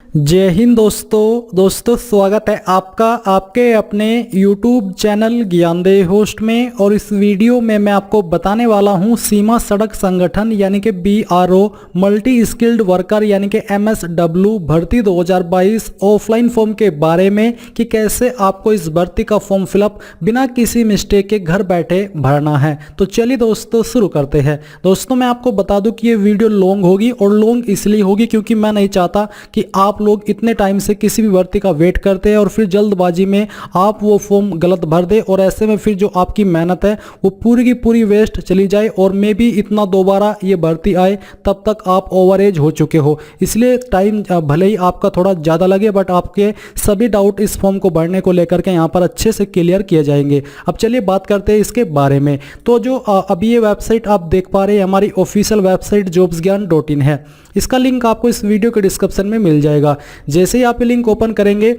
जय हिंद दोस्तों स्वागत है आपका आपके अपने YouTube चैनल ज्ञानदेव होस्ट में। और इस वीडियो में मैं आपको बताने वाला हूं सीमा सड़क संगठन यानी कि BRO मल्टी स्किल्ड वर्कर यानी कि MSW भर्ती 2022 ऑफलाइन फॉर्म के बारे में कि कैसे आपको इस भर्ती का फॉर्म फिलअप बिना किसी मिस्टेक के घर बैठे भरना है। तो चलिए दोस्तों शुरू करते हैं। दोस्तों मैं आपको बता दूं कि ये वीडियो लॉन्ग होगी और लॉन्ग इसलिए होगी क्योंकि मैं नहीं चाहता कि आप लोग इतने टाइम से किसी भी भर्ती का वेट करते हैं और फिर जल्दबाजी में आप वो फॉर्म गलत भर दे और ऐसे में फिर जो आपकी मेहनत है वो पूरी की पूरी वेस्ट चली जाए और मे भी इतना दोबारा ये भर्ती आए तब तक आप ओवर एज हो चुके हो। इसलिए टाइम भले ही आपका थोड़ा ज़्यादा लगे बट आपके सभी डाउट इस फॉर्म को भरने को लेकर के यहाँ पर अच्छे से क्लियर किए जाएंगे। अब चलिए बात करते हैं इसके बारे में। तो जो अभी ये वेबसाइट आप देख पा रहे हैं हमारी ऑफिशियल वेबसाइट jobsgyan.in है। इसका लिंक आपको इस वीडियो के डिस्क्रिप्शन में मिल जाएगा। जैसे ही आप ये लिंक ओपन करेंगे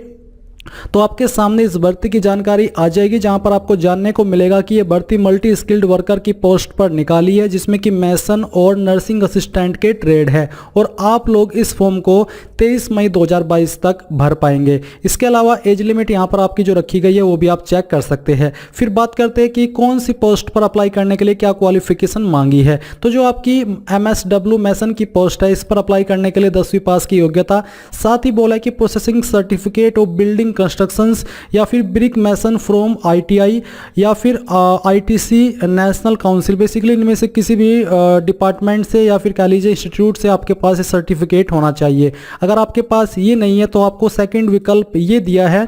तो आपके सामने इस भर्ती की जानकारी आ जाएगी जहां पर आपको जानने को मिलेगा कि ये भर्ती मल्टी स्किल्ड वर्कर की पोस्ट पर निकाली है जिसमें कि मैसन और नर्सिंग असिस्टेंट के ट्रेड है और आप लोग इस फॉर्म को 23 मई 2022 तक भर पाएंगे। इसके अलावा एज लिमिट यहाँ पर आपकी जो रखी गई है वो भी आप चेक कर सकते हैं। फिर बात करते हैं कि कौन सी पोस्ट पर अप्लाई करने के लिए क्या क्वालिफिकेशन मांगी है। तो जो आपकी MSW मैसन की पोस्ट है इस पर अप्लाई करने के लिए 10वीं पास की योग्यता, साथ ही बोला कि processing certificate of building constructions या फिर ब्रिक मैसन फ्रॉम ITI या फिर ITC नेशनल काउंसिल, बेसिकली इनमें से किसी भी डिपार्टमेंट से या फिर कह लीजिए इंस्टीट्यूट से आपके पास ये सर्टिफिकेट होना चाहिए। अगर आपके पास ये नहीं है तो आपको सेकंड विकल्प ये दिया है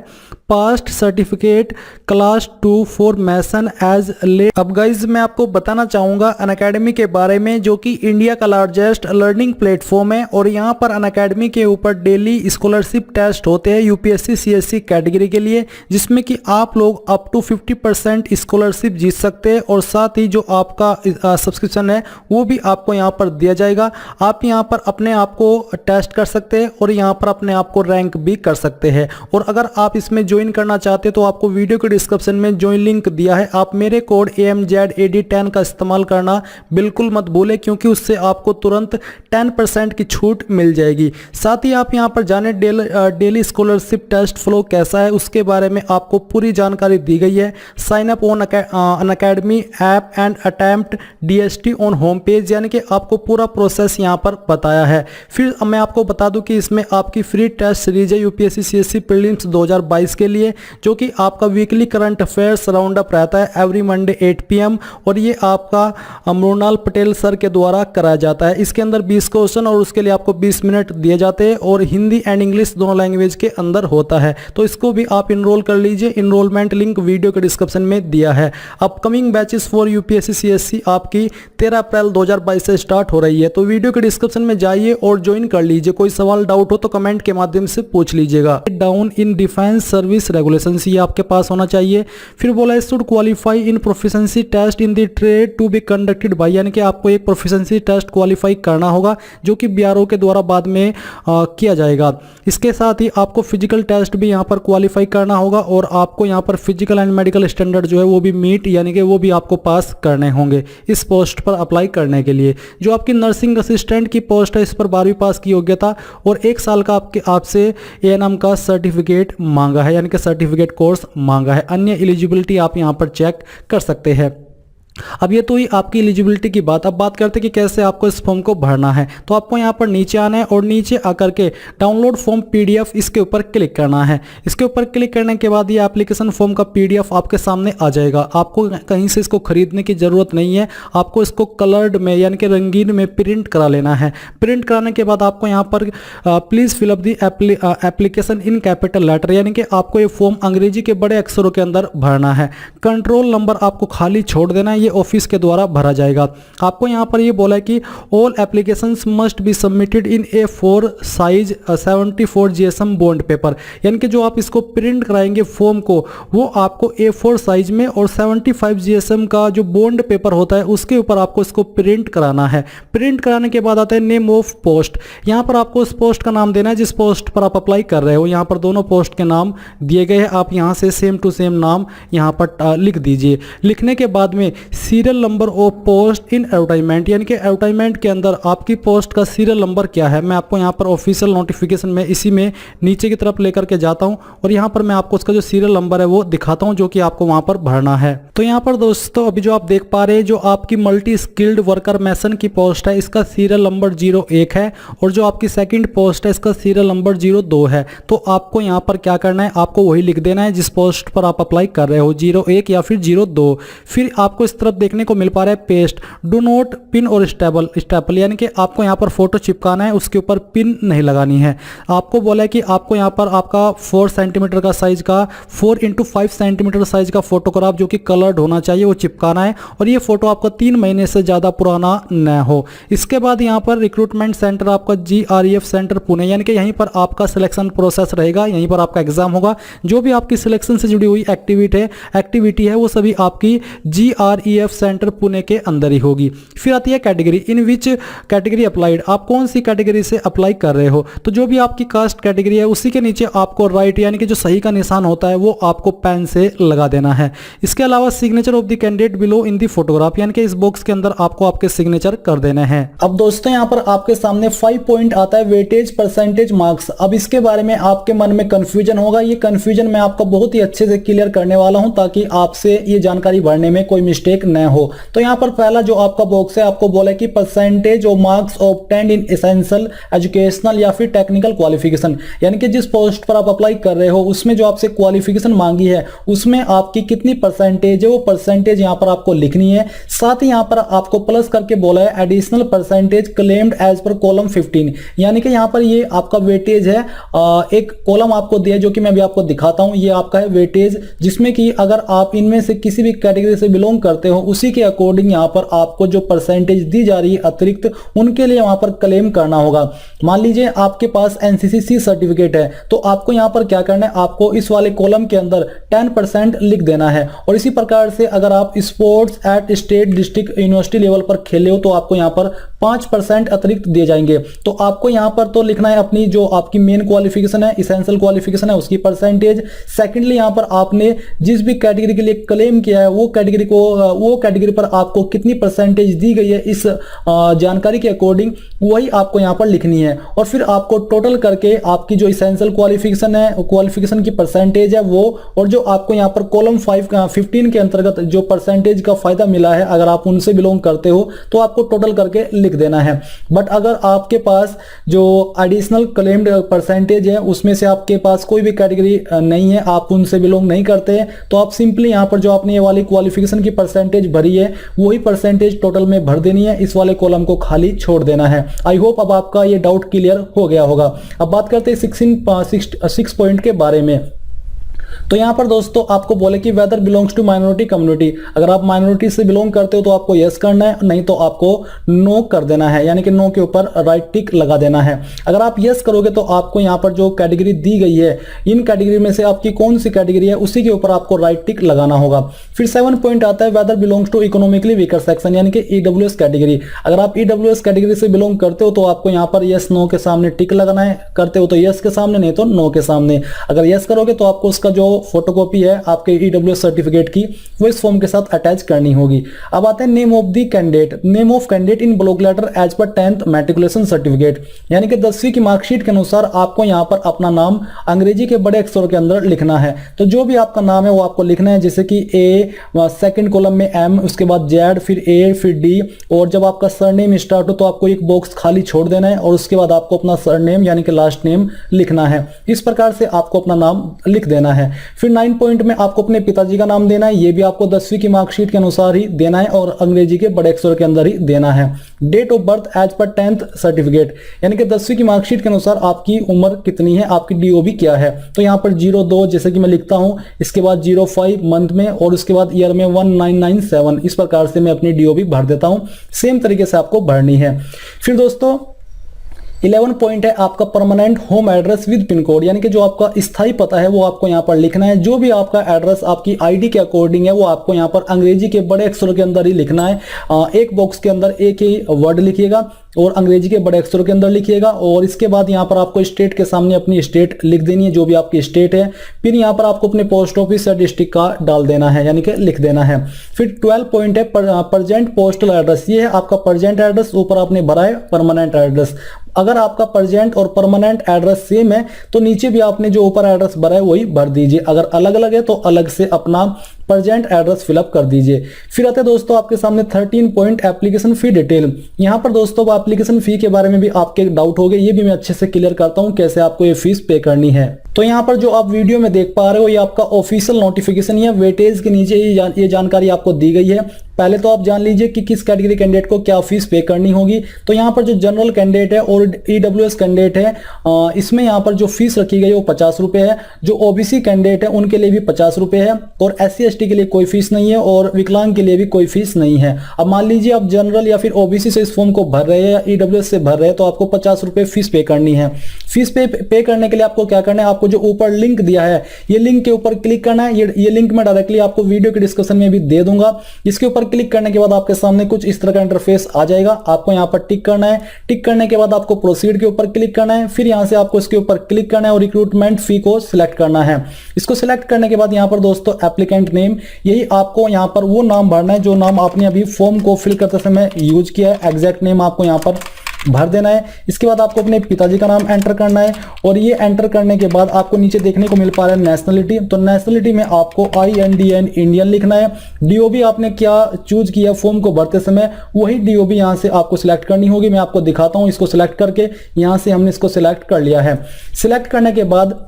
past certificate class 2 for mason as lay. अब गाइज मैं आपको बताना चाहूँगा अनअकैडमी के बारे में जो कि इंडिया का लार्जेस्ट लर्निंग प्लेटफॉर्म है और यहाँ पर अनअकैडमी के ऊपर डेली स्कॉलरशिप टेस्ट होते हैं UPSC CSC कैटेगरी के लिए जिसमें कि आप लोग अप टू 50% स्कॉलरशिप जीत सकते हैं और साथ ही जो आपका सब्सक्रिप्शन है वो भी आपको यहाँ पर दिया जाएगा। आप यहाँ पर अपने आप को टेस्ट कर सकते हैं और यहाँ पर अपने आप को रैंक भी कर सकते हैं। और अगर आप इसमें ज्वाइन करना चाहते हैं तो आपको वीडियो के डिस्क्रिप्शन में ज्वाइन लिंक दिया है। आप मेरे कोड AMZAD10 का इस्तेमाल करना बिल्कुल मत भूलें क्योंकि उससे आपको तुरंत 10% की छूट मिल जाएगी। साथ ही आप यहाँ पर जाने डेली स्कॉलरशिप टेस्ट फ्लो कैसा है उसके बारे में आपको पूरी जानकारी दी गई है। Sign up on Unacademy app and attempt DST on home page, यानी कि आपको पूरा प्रोसेस यहाँ पर बताया है। फिर मैं आपको बता दूं कि इसमें आपकी फ्री टेस्ट सीरीज है UPSC CSC प्रीलिम्स 2022 के लिए जो कि आपका weekly current affairs round up रहता है एवरी मंडे 8 PM और ये आपका मृणाल पटेल सर के द्वारा कराया जाता है। इसके अंदर 20 क्वेश्चन और उसके लिए आपको 20 मिनट दिए जाते हैं और हिंदी एंड इंग्लिश दोनों लैंग्वेज के अंदर होता है। तो इसको भी आप इनरोल कर लीजिए। इनरोलमेंट लिंक वीडियो के डिस्क्रिप्शन में दिया है। Upcoming batches for UPSC CSC आपकी 13 अप्रैल 2022 से स्टार्ट हो रही है। तो वीडियो के डिस्क्रिप्शन में जाइए और ज्वाइन कर लीजिए। कोई सवाल डाउट हो तो कमेंट के माध्यम से पूछ लीजिएगा। Down in defence service regulations ये आपके पास होना चाहिए। फिर बोला should qualify in proficiency test in the trade to be conducted by, यानी कि आपको एक प्रोफिशिएंसी टेस्ट क्वालिफाई करना होगा जो कि BRO के द्वारा बाद में किया जाएगा। इसके साथ ही आपको फिजिकल टेस्ट भी यहाँ पर क्वालिफाई करना होगा और आपको यहाँ पर फिजिकल एंड मेडिकल स्टैंडर्ड जो है वो भी मीट यानी कि वो भी आपको पास करने होंगे इस पोस्ट पर अप्लाई करने के लिए। जो आपकी नर्सिंग असिस्टेंट की पोस्ट है इस पर 12वीं पास की योग्यता और 1 साल का आपसे ANM का सर्टिफिकेट मांगा है यानी कि सर्टिफिकेट कोर्स मांगा है। अन्य एलिजिबिलिटी आप यहाँ पर चेक कर सकते हैं। अब ये तो ही आपकी एलिजिबिलिटी की बात। अब बात करते हैं कि कैसे आपको इस फॉर्म को भरना है। तो आपको यहाँ पर नीचे आना है और नीचे आकर के डाउनलोड फॉर्म PDF इसके ऊपर क्लिक करना है। इसके ऊपर क्लिक करने के बाद ये एप्लीकेशन फॉर्म का PDF आपके सामने आ जाएगा। आपको कहीं से इसको खरीदने की ज़रूरत नहीं है। आपको इसको कलर्ड में यानी कि रंगीन में प्रिंट करा लेना है। प्रिंट कराने के बाद आपको यहाँ पर please fill up the application in capital letter, यानी कि आपको ये फॉर्म अंग्रेजी के बड़े अक्षरों के अंदर भरना है। कंट्रोल नंबर आपको खाली छोड़ देना है, ये ऑफिस के द्वारा भरा जाएगा। आपको यहाँ पर ये बोला है कि all applications must be submitted in A4 size 74 GSM bond paper, यानी कि जो आप इसको प्रिंट कराएंगे फॉर्म को वो आपको A4 साइज में और 75 GSM का जो बॉन्ड पेपर होता है उसके ऊपर आपको इसको प्रिंट कराना है। प्रिंट कराने के बाद आता है नेम ऑफ पोस्ट। यहाँ पर आपको उस पोस्ट का नाम देना है जिस पोस्ट पर आप अप्लाई कर रहे हो। यहाँ पर दोनों पोस्ट के नाम दिए गए हैं। आप यहाँ से सेम टू सेम नाम यहाँ पर लिख दीजिए। लिखने के बाद में serial number of post in advertisement, यानी कि एडवर्टाइजमेंट के अंदर आपकी पोस्ट का सीरियल नंबर क्या है। मैं आपको यहाँ पर ऑफिशियल नोटिफिकेशन में इसी में नीचे की तरफ लेकर के जाता हूँ और यहाँ पर मैं आपको उसका जो सीरियल नंबर है वो दिखाता हूँ, जो कि आपको वहाँ पर भरना है। तो यहाँ पर दोस्तों अभी जो आप देख पा रहे हैं, जो आपकी मल्टी स्किल्ड वर्कर मैसन की पोस्ट है, इसका सीरियल नंबर 01 है और जो आपकी सेकंड पोस्ट है इसका सीरियल नंबर 02 है। तो आपको यहाँ पर क्या करना है, आपको वही लिख देना है जिस पोस्ट पर आप अप्लाई कर रहे हो, 01 या फिर 02। फिर आपको इस तरफ देखने को मिल पा रहा है paste, do not pin or staple, यानी कि आपको यहाँ पर फोटो चिपकाना है, उसके ऊपर पिन नहीं लगानी है। आपको बोला है कि आपको यहाँ पर आपका 4 सेंटीमीटर का साइज का 4x5 सेंटीमीटर साइज का फोटोग्राफ जो कि कलर्ड होना चाहिए वो चिपकाना है और ये फोटो आपका 3 महीने से ज़्यादा पुराना न हो। इसके बाद यहाँ पर रिक्रूटमेंट सेंटर आपका GREF सेंटर पुणे, यानी कि यहीं पर आपका सिलेक्शन प्रोसेस रहेगा, यहीं पर आपका एग्जाम होगा। जो भी आपकी सिलेक्शन से जुड़ी हुई एक्टिविटी है वो सभी आपकी GREF सेंटर पुणे के अंदर ही होगी। फिर आती है category, in which category applied, आप कौन सी कैटेगरी से अप्लाई कर रहे हो। तो जो भी आपकी कास्ट कैटेगरी है उसी के नीचे आपको राइट यानी कि जो सही का निशान होता है वो आपको पेन से लगा देना है। इसके अलावा signature of the candidate below in the photograph, यानी कि इस बॉक्स के अंदर आपको आपके सिग्नेचर कर देने हैं। अब दोस्तों यहाँ पर आपके सामने 5 पॉइंट आता है, वेटेज, परसेंटेज, मार्क्स। अब इसके बारे में आपके मन में कंफ्यूजन होगा, ये कंफ्यूजन मैं आपका बहुत ही अच्छे से क्लियर करने वाला हूं ताकि आपसे ये जानकारी भरने में कोई मिस्टेक न हो। तो यहाँ पर पहला जो आपका बॉक्स है आपको बोला कि percentage of marks obtained in essential educational या फिर टेक्निकल क्वालिफिकेशन, यानी कि जिस पोस्ट पर आप अप्लाई कर रहे हो उसमें जो आपसे क्वालिफिकेशन मांगी है उसमें आपकी कितनी परसेंटेज है वो परसेंटेज यहाँ पर आपको लिखनी है। साथ ही यहाँ पर आपको प्लस करके बोला है additional percentage claimed as per column 15, यानी कि यहाँ पर ये आपका वेटेज है। एक कॉलम आपको दिया जो कि मैं अभी आपको दिखाता हूँ, ये आपका है वेटेज, जिसमें कि अगर आप इनमें से किसी भी कैटेगरी से बिलोंग करते हो उसी के अकॉर्डिंग यहाँ पर आपको जो परसेंटेज दी जा रही है अतिरिक्त उनके लिए वहां पर क्लेम करना होगा। मान लीजिए आपके पास NCC सर्टिफिकेट है तो आपको यहाँ पर क्या करना है, आपको इस वाले कॉलम के अंदर 10% लिख देना है। और इसी प्रकार से अगर आप sports at state, district, university level पर खेले हो तो आपको यहाँ पर 5% अतिरिक्त दिए जाएंगे। तो आपको यहाँ पर तो लिखना है अपनी जो आपकी मेन क्वालिफिकेशन है, इसेंशियल क्वालिफिकेशन है उसकी परसेंटेज। सेकेंडली यहाँ पर आपने जिस भी कैटेगरी के लिए क्लेम किया है वो कैटेगरी पर आपको कितनी परसेंटेज दी गई है इस जानकारी के अकॉर्डिंग वही आपको यहाँ पर लिखनी है। और फिर आपको टोटल करके आपकी जो इसेंशियल क्वालिफिकेशन है, क्वालिफिकेशन की परसेंटेज है वो, और जो आपको यहाँ पर कॉलम 15 के अंतर्गत जो परसेंटेज का फायदा मिला है अगर आप उनसे बिलोंग करते हो तो आपको टोटल करके लिख देना है। बट अगर आपके पास जो एडिशनल क्लेम्ड परसेंटेज है उसमें से आपके पास कोई भी कैटेगरी नहीं है, आप उनसे बिलोंग नहीं करते हैं, तो आप सिंपली यहाँ पर जो आपने ये वाली क्वालिफिकेशन की परसेंटेज भरी है वही परसेंटेज टोटल में भर देनी है, इस वाले कॉलम को खाली छोड़ देना है। आई होप अब आपका ये डाउट क्लियर हो गया होगा। अब बात करते हैं 6 पॉइंट के बारे में। तो यहाँ पर दोस्तों आपको बोले कि whether belongs to minority community, अगर आप माइनॉरिटी से बिलोंग करते हो तो आपको यस करना है, नहीं तो आपको नो कर देना है, यानी कि नो के ऊपर राइट टिक लगा देना है। अगर आप यस करोगे तो आपको यहाँ पर जो कैटेगरी दी गई है इन कैटेगरी में से आपकी कौन सी कैटेगरी है उसी के ऊपर आपको राइट टिक लगाना होगा। फिर 7 पॉइंट आता है whether belongs to economically weaker section, यानी कि EWS कैटेगरी। अगर आप EWS कैटेगरी से बिलोंग करते हो तो आपको यहाँ पर यस नो के सामने टिक लगाना है, करते हो तो यस के सामने, नहीं तो नो के सामने। अगर यस करोगे तो आपको उसका जो फोटोकॉपी है आपके EWS सर्टिफिकेट की वो इस फॉर्म के साथ अटैच करनी होगी। अब आते हैं name of the candidate, name of candidate in block letter as per 10th matriculation certificate, यानी कि 10वीं की मार्कशीट के अनुसार आपको यहाँ पर अपना नाम अंग्रेजी के बड़े अक्षरों के अंदर लिखना है। तो जो भी आपका नाम है वो आपको लिखना है, जैसे कि A, सेकंड कॉलम में M, उसके बाद Z, फिर A, फिर D, और जब आपका सरनेम स्टार्ट हो तो आपको एक बॉक्स खाली छोड़ देना है और उसके बाद आपको अपना सरनेम यानी कि लास्ट नेम लिखना है। इस प्रकार से आपको अपना नाम लिख देना है। फिर 9 पॉइंट में आपको अपने पिताजी का नाम देना है, ये भी आपको 10वीं की मार्कशीट के अनुसार ही देना है और अंग्रेजी के बड़े अक्षर के अंदर ही देना है। Date of birth as per 10th certificate, यानी कि 10वीं की मार्कशीट के अनुसार आपकी उम्र कितनी है, आपकी DOB क्या है। तो यहाँ पर 02 जैसे कि मैं लिखता हूं, इसके बाद 05 मंथ में और उसके बाद ईयर में 1997, इस प्रकार से मैं अपनी DOB भर देता हूं। सेम तरीके से आपको भरनी है। फिर दोस्तों 11 पॉइंट है आपका permanent home address with pin code, यानी कि जो आपका स्थायी पता है वो आपको यहाँ पर लिखना है। जो भी आपका एड्रेस आपकी आईडी के अकॉर्डिंग है वो आपको यहाँ पर अंग्रेजी के बड़े अक्षरों के अंदर ही लिखना है। एक बॉक्स के अंदर एक ही वर्ड लिखिएगा और अंग्रेजी के बड़े अक्षरों के अंदर लिखिएगा, और इसके बाद यहाँ पर आपको स्टेट के सामने अपनी स्टेट लिख देनी है, जो भी आपकी स्टेट है। फिर यहाँ पर आपको अपने पोस्ट ऑफिस या डिस्ट्रिक्ट का डाल देना है, यानी कि लिख देना है। फिर 12 पॉइंट है प्रेजेंट पोस्टल एड्रेस, ये है आपका प्रेजेंट एड्रेस, ऊपर आपने भरा है परमानेंट एड्रेस। अगर आपका प्रेजेंट और परमानेंट एड्रेस सेम है तो नीचे भी आपने जो ऊपर एड्रेस भरा है वही भर दीजिए, अगर अलग अलग है तो अलग से अपना प्रेजेंट एड्रेस फिलअप कर दीजिए। फिर आते हैं दोस्तों आपके सामने 13 पॉइंट एप्लीकेशन फी डिटेल। यहां पर दोस्तों एप्लीकेशन फी के बारे में भी आपके डाउट हो गए, ये भी मैं अच्छे से क्लियर करता हूं कैसे आपको ये फीस पे करनी है। तो यहाँ पर जो आप वीडियो में देख पा रहे हो ये आपका ऑफिशियल नोटिफिकेशन या वेटेज के नीचे ये जानकारी आपको दी गई है। पहले तो आप जान लीजिए कि किस कैटेगरी कैंडिडेट को क्या फीस पे करनी होगी। तो यहाँ पर जो जनरल कैंडिडेट है और ईडब्ल्यूएस कैंडिडेट है, इसमें यहाँ पर जो फीस रखी गई है वो 50 रुपए है। जो ओबीसी कैंडिडेट है उनके लिए भी 50 रुपए है, और SC ST के लिए कोई फीस नहीं है, और विकलांग के लिए भी कोई फीस नहीं है। अब मान लीजिए आप जनरल या फिर ओबीसी से इस फॉर्म को भर रहे हैं या ईडब्ल्यूएस से भर रहे हैं तो आपको 50 रुपए फीस पे करनी है। फीस पे करने के लिए आपको क्या करना है, आपको जो ऊपर लिंक दिया है ये लिंक के ऊपर क्लिक करना है। ये लिंक मैं डायरेक्टली आपको वीडियो के डिस्क्रिप्शन में भी दे दूंगा। इसके ऊपर क्लिक करने के बाद आपके सामने कुछ इस तरह का इंटरफेस आ जाएगा। आपको यहाँ पर टिक करना है। टिक करने के बाद आपको प्रोसीड के ऊपर क्लिक करना है। फिर यहाँ से आपको इसके ऊपर क्लिक करना है और रिक्रूटमेंट फी को सिलेक्ट करना है। इसको सिलेक्ट करने के बाद यहाँ पर दोस्तों एप्लीकेंट नेम, यही आपको यहाँ पर वो नाम भरना है जो नाम आपने अभी फॉर्म को फिल करते समय यूज किया है। एग्जैक्ट नेम आपको यहाँ पर भर देना है। इसके बाद आपको अपने पिताजी का नाम एंटर करना है, और ये एंटर करने के बाद आपको नीचे देखने को मिल पा रहा है नेशनलिटी। तो नेशनलिटी में आपको INDN इंडियन लिखना है। DOB आपने क्या चूज किया फॉर्म को भरते समय वही DOB यहाँ से आपको सिलेक्ट करनी होगी। मैं आपको दिखाता हूँ। इसको सिलेक्ट करके यहाँ से हमने इसको सिलेक्ट कर लिया है। सिलेक्ट करने के बाद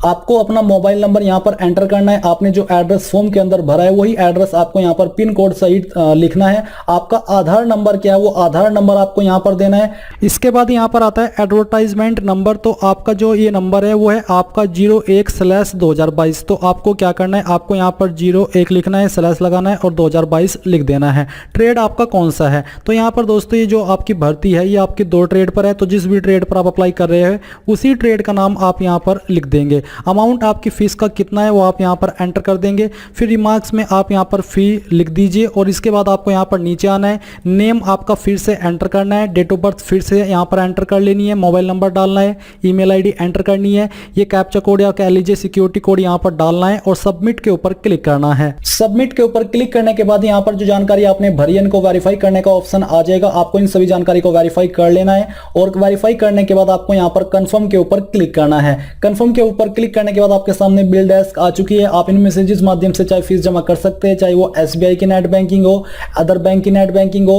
आपको अपना मोबाइल नंबर यहाँ पर एंटर करना है। आपने जो एड्रेस फॉर्म के अंदर भरा है वही एड्रेस आपको यहाँ पर पिन कोड सहित लिखना है। आपका आधार नंबर क्या है वो आधार नंबर आपको यहाँ पर देना है। इसके बाद यहाँ पर आता है एडवर्टाइजमेंट नंबर। तो आपका जो ये नंबर है वो है आपका 01/2022। तो आपको क्या करना है, आपको यहाँ पर 01 लिखना है, स्लैश लगाना है और 2022 लिख देना है। ट्रेड आपका कौन सा है, तो यहाँ पर दोस्तों ये जो आपकी भर्ती है ये आपकी 2 ट्रेड पर है। तो जिस भी ट्रेड पर आप अप्लाई कर रहे हैं उसी ट्रेड का नाम आप यहाँ पर लिख देंगे। अमाउंट आपकी फीस का कितना है वो आप यहाँ पर एंटर कर देंगे। फिर रिमार्क्स में आप यहाँ पर फी लिख दीजिए, और इसके बाद आपको यहाँ पर नीचे आना है। नेम आपका फिर से एंटर करना है। डेट ऑफ बर्थ फिर से यहाँ पर एंटर कर लेनी है। मोबाइल नंबर डालना है। ईमेल आईडी एंटर करनी है। ये कैप्चा कोड या कह लीजिए सिक्योरिटी कोड यहाँ पर डालना है और सबमिट के ऊपर क्लिक करना है। सबमिट के ऊपर क्लिक करने के बाद यहाँ पर जो जानकारी आपने भरी है इनको वेरीफाई करने का ऑप्शन आ जाएगा। आपको इन सभी जानकारी को वेरीफाई कर लेना है, और वेरीफाई करने के बाद आपको यहाँ पर कंफर्म के ऊपर क्लिक करना है। कंफर्म के ऊपर क्लिक करने के बाद आपके सामने बिल डेस्क आ चुकी है। आप इन मैसेजेस माध्यम से चाहे फीस जमा कर सकते हैं, चाहे वो SBI की नेट बैंकिंग हो, अदर बैंक की नेट बैंकिंग हो,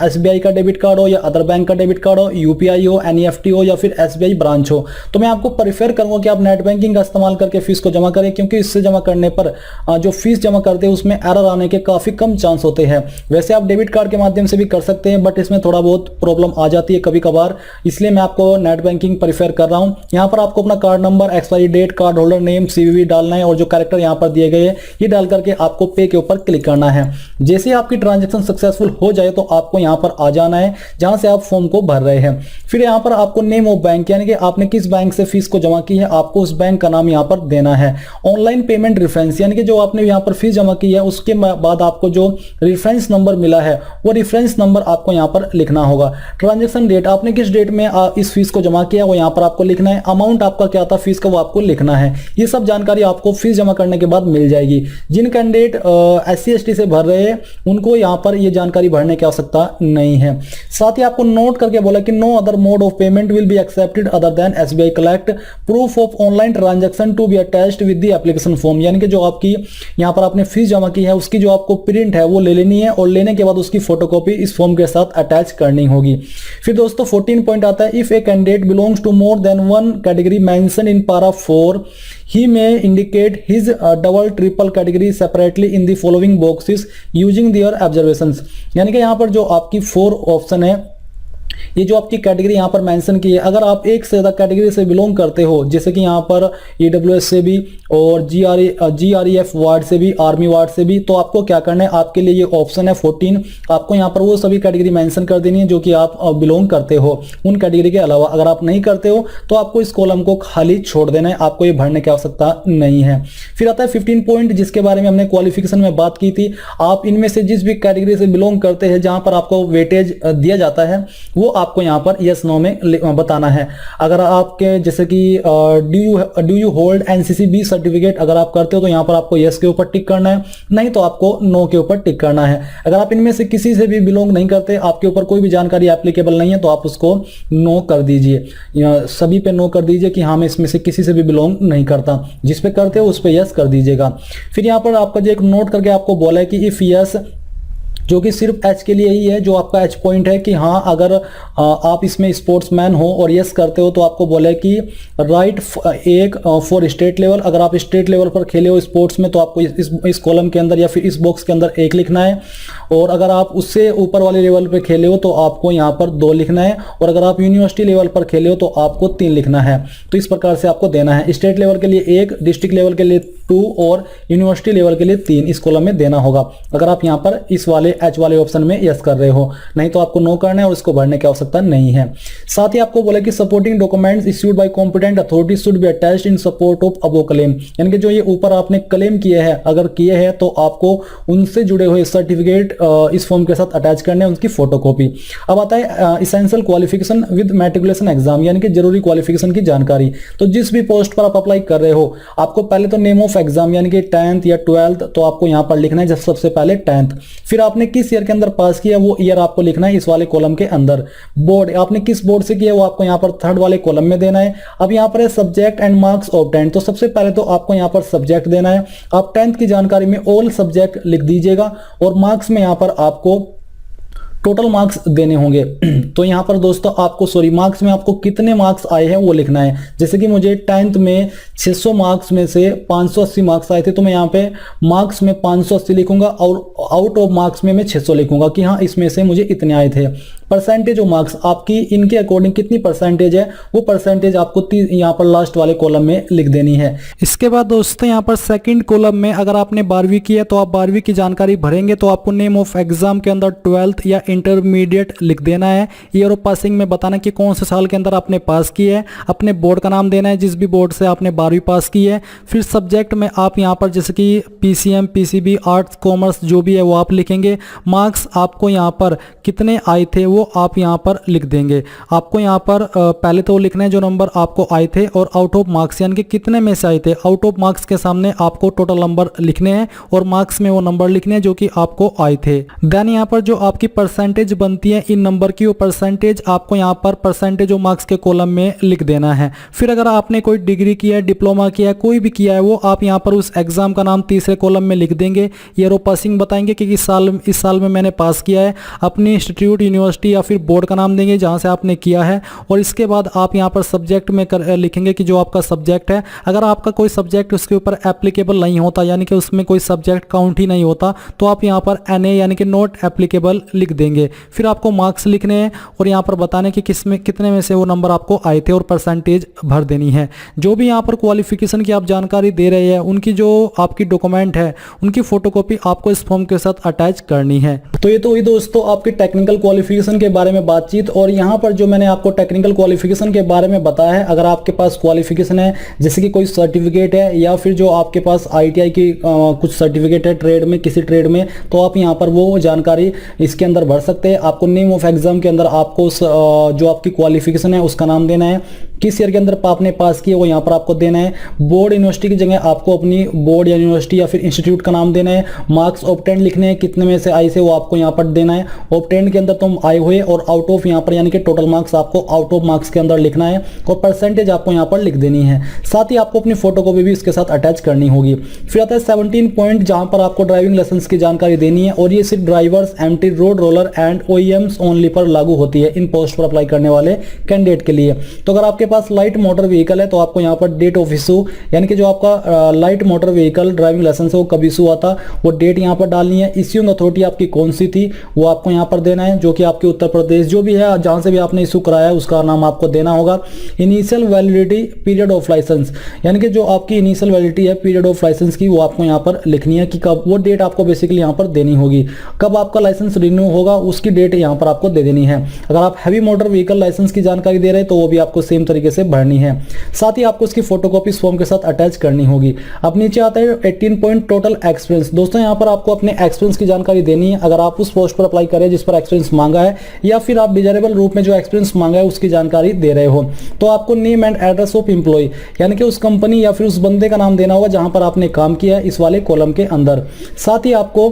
SBI का डेबिट कार्ड हो या अदर बैंक का डेबिट कार्ड हो, UPI हो, NEFT हो या फिर SBI ब्रांच हो। तो मैं आपको प्रेफर करूंगा कि आप नेट बैंकिंग का इस्तेमाल करके फीस को जमा करें, क्योंकि इससे जमा करने पर जो फीस जमा करते हैं उसमें एरर आने के काफी कम चांस होते हैं। वैसे आप डेबिट कार्ड के माध्यम से भी कर सकते हैं, बट इसमें थोड़ा बहुत प्रॉब्लम आ जाती है कभी कभार, इसलिए मैं आपको नेट बैंकिंग प्रेफर कर रहा हूं। यहाँ पर आपको अपना card number, expiry date, card holder name, CVV डालना है, और जो कैरेक्टर यहाँ पर दिए गए हैं ये डाल करके आपको पे के ऊपर क्लिक करना है। जैसे ही आपकी ट्रांजैक्शन सक्सेसफुल हो जाए तो आपको यहाँ पर आ जाना है जहां से आप फॉर्म को भर रहे हैं। फिर यहाँ पर आपको नेम ऑफ बैंक, यानी कि आपने किस बैंक से फीस को जमा की है आपको उस बैंक का नाम यहाँ पर देना है। ऑनलाइन पेमेंट रेफरेंस, यानी कि जो आपने यहाँ पर फीस जमा की है उसके बाद आपको जो रेफरेंस नंबर मिला है वो रेफरेंस नंबर आपको यहाँ पर लिखना होगा। ट्रांजेक्शन डेट, आपने किस डेट में इस फीस को जमा किया वो यहाँ पर आपको लिखना है। अमाउंट आपका क्या था फीस का वो आपको लिखना है। ये सब जानकारी आपको फीस जमा करने के बाद मिल जाएगी। जिन कैंडिडेट SC ST से भर रहे हैं उनको यहाँ पर ये जानकारी भरने की आवश्यकता नहीं है। साथ ही आपको नोट करके बोला कि no other mode of payment will be accepted other than SBI collect, proof of online transaction to be attached with the application form, यानी कि जो आपकी यहाँ पर आपने फीस जमा की है उसकी जो आपको प्रिंट है वो ले लेनी है, और लेने के बाद उसकी फोटोकॉपी इस फॉर्म के साथ अटैच करनी होगी। फिर दोस्तों 14 पॉइंट आता है, if a candidate belongs to more than one category mention in para 4 he may indicate his double triple category separately in the following boxes using their observations, यानी कि यहाँ पर जो आपकी 4 ऑप्शन है ये जो आपकी कैटेगरी यहाँ पर मेंशन की है, अगर आप एक से ज़्यादा कैटेगरी से बिलोंग करते हो, जैसे कि यहाँ पर ईडब्ल्यूएस से भी और जीआरईएफ वार्ड से भी, आर्मी वार्ड से भी, तो आपको क्या करना है, आपके लिए ये ऑप्शन है 14, आपको यहाँ पर वो सभी कैटेगरी मेंशन कर देनी है जो कि आप बिलोंग करते हो उन कैटेगरी के अलावा। अगर आप नहीं करते हो तो आपको इस कॉलम को खाली छोड़ देना है, आपको ये भरने की आवश्यकता नहीं है। फिर आता है 15 पॉइंट, जिसके बारे में हमने क्वालिफिकेशन में बात की थी। आप इनमें से जिस भी कैटेगरी से बिलोंग करते हैं जहां पर आपको वेटेज दिया जाता है वो आपको यहां पर यस नो में बताना है। अगर आपके जैसे कि do you hold NCC B certificate, अगर आप करते हो तो यहां पर आपको यस के ऊपर टिक करना है, नहीं तो आपको नो के ऊपर टिक करना है। अगर आप इनमें से किसी से भी बिलोंग नहीं करते, आपके ऊपर कोई भी जानकारी एप्लीकेबल नहीं है, तो आप उसको नो कर दीजिए, सभी पे नो कर दीजिए कि हाँ मैं इसमें से किसी से भी बिलोंग नहीं करता। जिस पे करते हो उस पे यस कर दीजिएगा। फिर यहाँ पर आपका जो एक नोट करके आपको बोला है कि इफ यस, जो कि सिर्फ एच के लिए ही है, जो आपका एच पॉइंट है कि हाँ अगर आप इसमें स्पोर्ट्समैन हो और यस करते हो तो आपको बोला है कि राइट एक फॉर स्टेट लेवल, अगर आप स्टेट लेवल पर खेले हो स्पोर्ट्स में तो आपको इस कॉलम के अंदर या फिर इस बॉक्स के अंदर 1 लिखना है, और अगर आप उससे ऊपर वाले लेवल पर खेले हो तो आपको यहाँ पर 2 लिखना है, और अगर आप यूनिवर्सिटी लेवल पर खेले हो तो आपको 3 लिखना है। तो इस प्रकार से आपको देना है। स्टेट लेवल के लिए 1, डिस्ट्रिक्ट लेवल के लिए 2 और यूनिवर्सिटी लेवल के लिए 3 इस कॉलम में देना होगा, अगर आप यहाँ पर इस वाले एच वाले ऑप्शन में यस कर रहे हो। नहीं तो आपको नो करना है और इसको भरने की आवश्यकता नहीं है। साथ ही आपको बोला कि supporting documents issued by competent authority should be attached in support of above claim, यानी कि जो ये ऊपर आपने क्लेम किए हैं, अगर किए हैं तो आपको उनसे जुड़े हुए सर्टिफिकेट इस फॉर्म के साथ अटैच करने हैं, उनकी फोटोकॉपी। अब आता है essential qualification with matriculation exam, यानी कि जरूरी क्वालिफिकेशन की जानकारी। तो जिस भी पोस्ट पर आप अप्लाई कर रहे हो, आपको पहले तो नेम ऑफ एग्जाम यानी कि 10th या 12th तो आपको यहां पर लिखना है, जब सबसे पहले 10th। फिर आपने किस ईयर के अंदर पास किया वो ईयर आपको लिखना है इस वाले कॉलम के अंदर। बोर्ड, आपने किस बोर्ड से किया वो आपको यहां पर 3rd वाले कॉलम में देना है। अब यहां पर है सब्जेक्ट एंड मार्क्स ऑब्टेन्ड, तो सबसे पहले तो आपको यहां पर सब्जेक्ट देना है। आप 10th की जानकारी में ऑल सब्जेक्ट लिख दीजिएगा, और मार्क्स में यहां पर आपको टोटल मार्क्स देने होंगे। तो यहाँ पर दोस्तों आपको मार्क्स में आपको कितने मार्क्स आए हैं वो लिखना है। जैसे कि मुझे 10th में 600 मार्क्स में से 580 मार्क्स आए थे, तो मैं यहाँ पे मार्क्स में 580 लिखूंगा और आउट ऑफ मार्क्स में मैं 600 लिखूंगा कि हाँ इसमें से मुझे इतने आए थे। परसेंटेज ऑफ मार्क्स आपकी इनके अकॉर्डिंग कितनी परसेंटेज है वो परसेंटेज आपको यहाँ पर लास्ट वाले कॉलम में लिख देनी है। इसके बाद दोस्तों यहाँ पर सेकंड कॉलम में अगर आपने 12वीं की है तो आप 12वीं की जानकारी भरेंगे, तो आपको नेम ऑफ एग्जाम के अंदर 12th या इंटरमीडिएट लिख देना है। ईयर ऑफ पासिंग में बताना कि कौन से साल के अंदर आपने पास की है, अपने बोर्ड का नाम देना है जिस भी बोर्ड से आपने 12वीं पास की है। फिर सब्जेक्ट में आप यहाँ पर जैसे कि पीसीएम, पीसीबी, आर्ट्स, कॉमर्स जो भी है वो आप लिखेंगे। मार्क्स आपको यहाँ पर कितने आए थे वो आप यहाँ पर लिख देंगे। आपको यहाँ पर पहले तो लिखना है जो नंबर आपको आए थे, और आउट ऑफ मार्क्स यानी कि कितने में से आए थे। आउट ऑफ मार्क्स के सामने आपको टोटल नंबर लिखने हैं और मार्क्स में वो नंबर लिखने हैं जो कि आपको आए थे। देन यहाँ पर जो आपकी परसेंटेज बनती है इन नंबर की, वो परसेंटेज आपको यहाँ पर परसेंटेज ऑफ मार्क्स के कॉलम में लिख देना है। फिर अगर आपने कोई डिग्री किया है, डिप्लोमा किया है, कोई भी किया है, वो आप यहाँ पर उस एग्जाम का नाम तीसरे कॉलम में लिख देंगे। ईयर ऑफ पासिंग बताएंगे कि इस साल में मैंने पास किया है। अपनी इंस्टीट्यूट, यूनिवर्सिटी या फिर बोर्ड का नाम देंगे जहां से आपने किया है, और इसके बाद आप यहां पर सब्जेक्ट में लिखेंगे कि जो आपका सब्जेक्ट है। अगर आपका कोई सब्जेक्ट उसके ऊपर एप्लीकेबल नहीं होता, यानी कि उसमें कोई सब्जेक्ट काउंट ही नहीं होता, तो आप यहां पर NA यानी कि नॉट एप्लीकेबल लिख देंगे। फिर आपको मार्क्स लिखने हैं और यहां पर बताने कि कितने में से वो नंबर आपको आए थे और परसेंटेज भर देनी है। जो भी यहां पर क्वालिफिकेशन की आप जानकारी दे रहे हैं, उनकी जो आपकी डॉक्यूमेंट है उनकी फोटोकॉपी आपको इस फॉर्म के साथ अटैच करनी है। तो ये तो हुई दोस्तों आपकी टेक्निकल क्वालिफिकेशन के बारे में बातचीत। और यहाँ पर जो मैंने आपको टेक्निकल क्वालिफिकेशन के बारे में बताया है, अगर आपके पास क्वालिफिकेशन है जैसे कि कोई सर्टिफिकेट है या फिर जो आपके पास ITI की कुछ सर्टिफिकेट है ट्रेड में, किसी ट्रेड में, तो आप यहाँ पर वो जानकारी इसके अंदर भर सकते हैं। आपको नेम ऑफ एग्जाम के अंदर आपको जो आपकी क्वालिफिकेशन है उसका नाम देना है, किस ईयर के अंदर आपने पास किया वो यहाँ पर आपको देना है। बोर्ड, यूनिवर्सिटी की जगह आपको अपनी बोर्ड या यूनिवर्सिटी या फिर इंस्टीट्यूट का नाम देना है। मार्क्स ऑब्टेन्ड लिखने हैं, कितने में से आए से वो आपको यहाँ पर देना है। ऑब्टेन्ड के अंदर तुम आए हुए, और आउट ऑफ यहाँ पर यानी कि टोटल मार्क्स आपको आउट ऑफ मार्क्स के अंदर लिखना है, और परसेंटेज आपको यहाँ पर लिख देनी है। साथ ही आपको अपनी फोटोकॉपी भी इसके साथ अटैच करनी होगी। फिर आता है 17 पॉइंट, जहां पर आपको ड्राइविंग लाइसेंस की जानकारी देनी है, और ये सिर्फ drivers, MT, road roller and OEMs only पर लागू होती है इन पोस्ट पर अप्लाई करने वाले कैंडिडेट के लिए। तो अगर आपके पास लाइट मोटर व्हीकल है तो आपको यहाँ पर डेट ऑफ इशू यानी कि जो आपका light motor vehicle driving licence है वो कब इशू हुआ था वो डेट यहाँ पर डालनी है। इश्यूइंग अथॉरिटी आपकी कौन सी थी वो आपको यहाँ पर देना है, जो कि आपके उत्तर प्रदेश जो भी है जहाँ से भी आपने इशू कराया है उसका नाम आपको देना होगा। Initial validity period of licence यानी कि जो आपकी इनिशियल वैलिडिटी है पीरियड ऑफ लाइसेंस की वो आपको यहाँ पर लिखनी है कि कब, वो डेट आपको बेसिकली यहाँ पर देनी होगी। कब आपका लाइसेंस रिन्यू होगा उसकी डेट यहाँ पर आपको दे देनी है। अगर आप हैवी मोटर व्हीकल लाइसेंस की जानकारी दे रहे हैं तो वो भी आपको सेम तरीके से भरनी है। साथ ही आपको इसकी फोटोकॉपी इस फॉर्म के साथ अटैच करनी होगी। अब नीचे आता है 18 पॉइंट टोटल एक्सपीरियंस। दोस्तों यहाँ पर आपको अपने एक्सपीरियंस की जानकारी देनी है। अगर आप उस पोस्ट पर अप्लाई करें जिस पर एक्सपीरियंस मांगा है या फिर आप डिजायरेबल रूप में जो एक्सपीरियंस मांगा है उसकी जानकारी दे रहे हो तो आपको name and address of employ यानी कि उस कंपनी या फिर उस बंदे का नाम देना होगा जहां पर आपने काम किया है इस वाले कॉलम के अंदर। साथ ही आपको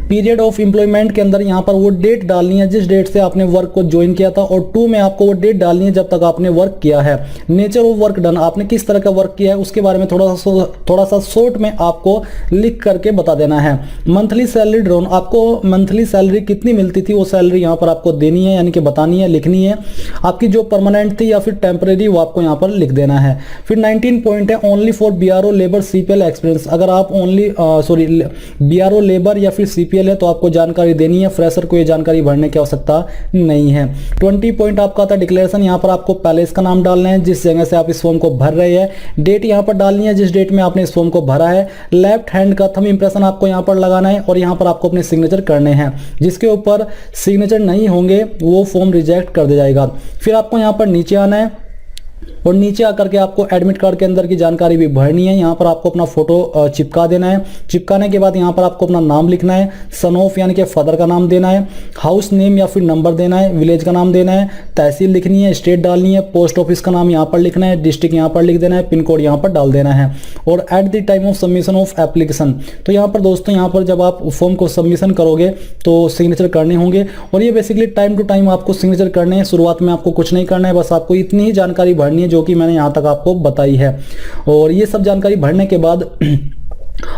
पीरियड ऑफ एम्प्लॉयमेंट के अंदर यहाँ पर वो डेट डालनी है जिस डेट से आपने वर्क को ज्वाइन किया था, और 2 में आपको वो डेट डालनी है जब तक आपने वर्क किया है। नेचर ऑफ वर्क डन, आपने किस तरह का वर्क किया है उसके बारे में थोड़ा सा शॉर्ट में आपको लिख करके बता देना है। मंथली सैलरी ड्रॉन, आपको मंथली सैलरी कितनी मिलती थी वो सैलरी यहाँ पर आपको देनी है यानी कि बतानी है, लिखनी है। आपकी जो परमानेंट थी या फिर टेम्परेरी वो आपको यहाँ पर लिख देना है। फिर 19 पॉइंट है only for BRO labour CPL experience. अगर आप ओनली बीआरओ लेबर या फिर सीपीएल है तो आपको जानकारी देनी है, फ्रेशर को ये जानकारी भरने की आवश्यकता नहीं है। 20 पॉइंट आपका था डिक्लेरेशन, यहाँ पर आपको पहले इसका नाम डालना है जिस जगह से आप इस फॉर्म को भर रहे हैं, डेट यहाँ पर डालनी है जिस डेट में आपने इस फॉर्म को भरा है, लेफ्ट हैंड का थंब इंप्रेशन आपको यहाँ पर लगाना है और यहाँ पर आपको अपने सिग्नेचर करने हैं। जिसके ऊपर सिग्नेचर नहीं होंगे वो फॉर्म रिजेक्ट कर दिया जाएगा। फिर आपको यहाँ पर नीचे आना है और नीचे आकर के आपको एडमिट कार्ड के अंदर की जानकारी भी भरनी है। यहाँ पर आपको अपना फोटो चिपका देना है। चिपकाने के बाद यहाँ पर आपको अपना नाम लिखना है, सन ऑफ यानी कि फादर का नाम देना है, हाउस नेम या फिर नंबर देना है, विलेज का नाम देना है, तहसील लिखनी है, स्टेट डालनी है, पोस्ट ऑफिस का नाम यहाँ पर लिखना है, डिस्ट्रिक्ट यहाँ पर लिख देना है, पिन कोड यहाँ पर डाल देना है। और at the time of submission of application, तो यहाँ पर दोस्तों यहाँ पर जब आप फॉर्म को सबमिशन करोगे तो सिग्नेचर करने होंगे और ये बेसिकली टाइम टू टाइम आपको सिग्नेचर करने हैं। शुरुआत में आपको कुछ नहीं करना है, बस आपको इतनी ही जानकारी भरनी है जो कि मैंने यहां तक आपको बताई है। और ये सब जानकारी भरने के बाद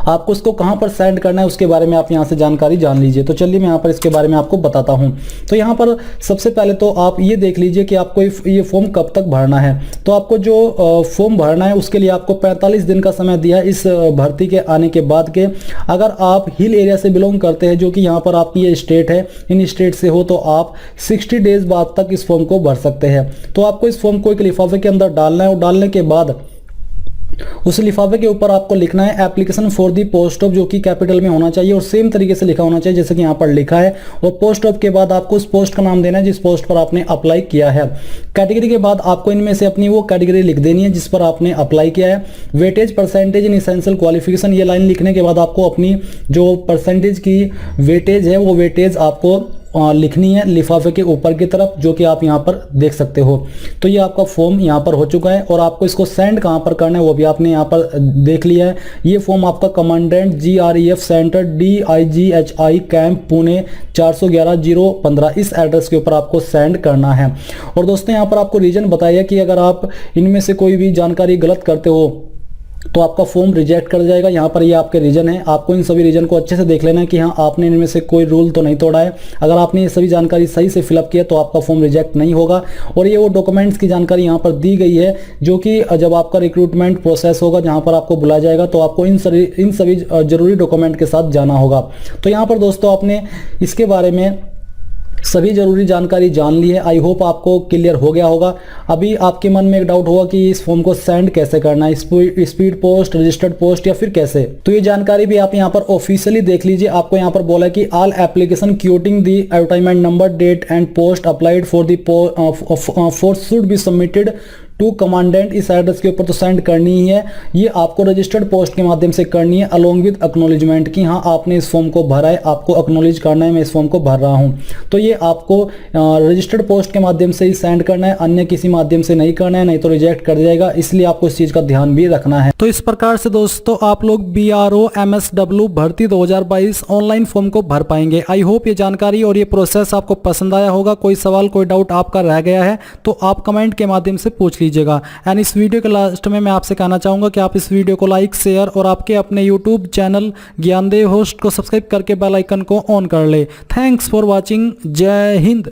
आपको इसको कहां पर सेंड करना है उसके बारे में आप यहां से जानकारी जान लीजिए। तो चलिए मैं यहां पर इसके बारे में आपको बताता हूं। तो यहां पर सबसे पहले तो आप ये देख लीजिए कि आपको ये फॉर्म कब तक भरना है। तो आपको जो फॉर्म भरना है उसके लिए आपको 45 दिन का समय दिया है इस भर्ती के आने के बाद के। अगर आप हिल एरिया से बिलोंग करते हैं जो कि यहाँ पर आपकी ये स्टेट है, इन स्टेट से हो तो आप 60 डेज बाद तक इस फॉर्म को भर सकते हैं। तो आपको इस फॉर्म को एक लिफाफे के अंदर डालना है और डालने के बाद उस लिफाफे के ऊपर आपको लिखना है application for the post of, जो कि कैपिटल में होना चाहिए और सेम तरीके से लिखा होना चाहिए जैसे कि यहाँ पर लिखा है। और पोस्ट ऑफ के बाद आपको उस पोस्ट का नाम देना है जिस पोस्ट पर आपने अप्लाई किया है। कैटेगरी के बाद आपको इनमें से अपनी वो कैटेगरी लिख देनी है जिस पर आपने अप्लाई किया है। Weightage percentage in essential qualification, ये लाइन लिखने के बाद आपको अपनी जो परसेंटेज की वेटेज है वो वेटेज आपको लिखनी है लिफाफे के ऊपर की तरफ, जो कि आप यहाँ पर देख सकते हो। तो ये आपका फॉर्म यहाँ पर हो चुका है और आपको इसको सेंड कहाँ पर करना है वो भी आपने यहाँ पर देख लिया है। ये फॉर्म आपका commandant GREF centre DIGHI camp Pune 411-015 इस एड्रेस के ऊपर आपको सेंड करना है। और दोस्तों यहाँ पर आपको रीजन बताया कि अगर आप इनमें से कोई भी जानकारी गलत करते हो तो आपका फॉर्म रिजेक्ट कर जाएगा। यहाँ पर ये आपके रीजन है, आपको इन सभी रीजन को अच्छे से देख लेना है कि हाँ आपने इनमें से कोई रूल तो नहीं तोड़ा है। अगर आपने ये सभी जानकारी सही से फिलअप किया तो आपका फॉर्म रिजेक्ट नहीं होगा। और ये वो डॉक्यूमेंट्स की जानकारी यहाँ पर दी गई है जो कि जब आपका रिक्रूटमेंट प्रोसेस होगा जहाँ पर आपको बुलाया जाएगा तो आपको इन सभी जरूरी डॉक्यूमेंट के साथ जाना होगा। तो यहाँ पर दोस्तों आपने इसके बारे में सभी जरूरी जानकारी जान ली है। आई होप आपको क्लियर हो गया होगा। अभी आपके मन में एक डाउट होगा कि इस फॉर्म को सेंड कैसे करना है, स्पीड पोस्ट, रजिस्टर्ड पोस्ट या फिर कैसे। तो ये जानकारी भी आप यहाँ पर ऑफिशियली देख लीजिए। आपको यहाँ पर बोला है कि all application quoting the advertisement number date and post applied for the for should be submitted to commandant, इस एड्रेस के ऊपर तो सेंड करनी ही है। ये आपको रजिस्टर्ड पोस्ट के माध्यम से करनी है अलोंग विद एक्नॉलेजमेंट कि हाँ आपने इस फॉर्म को भरा है, आपको एक्नॉलेज करना है मैं इस फॉर्म को भर रहा हूँ। तो ये आपको रजिस्टर्ड पोस्ट के माध्यम से ही सेंड करना है, अन्य किसी माध्यम से नहीं करना है, नहीं तो रिजेक्ट कर जाएगा। इसलिए आपको इस चीज का ध्यान भी रखना है। तो इस प्रकार से दोस्तों आप लोग BRO MSW भर्ती 2022 ऑनलाइन फॉर्म को भर पाएंगे। आई होप ये जानकारी और ये प्रोसेस आपको पसंद आया होगा। कोई सवाल कोई डाउट आपका रह गया है तो आप कमेंट के माध्यम से पूछ लीजिएगा। एंड इस वीडियो के लास्ट में मैं आपसे कहना चाहूंगा कि आप इस वीडियो को लाइक, शेयर और आपके अपने YouTube चैनल ज्ञानदेव होस्ट को सब्सक्राइब करके बेल आइकन को ऑन कर ले। Thanks for watching. जय हिंद।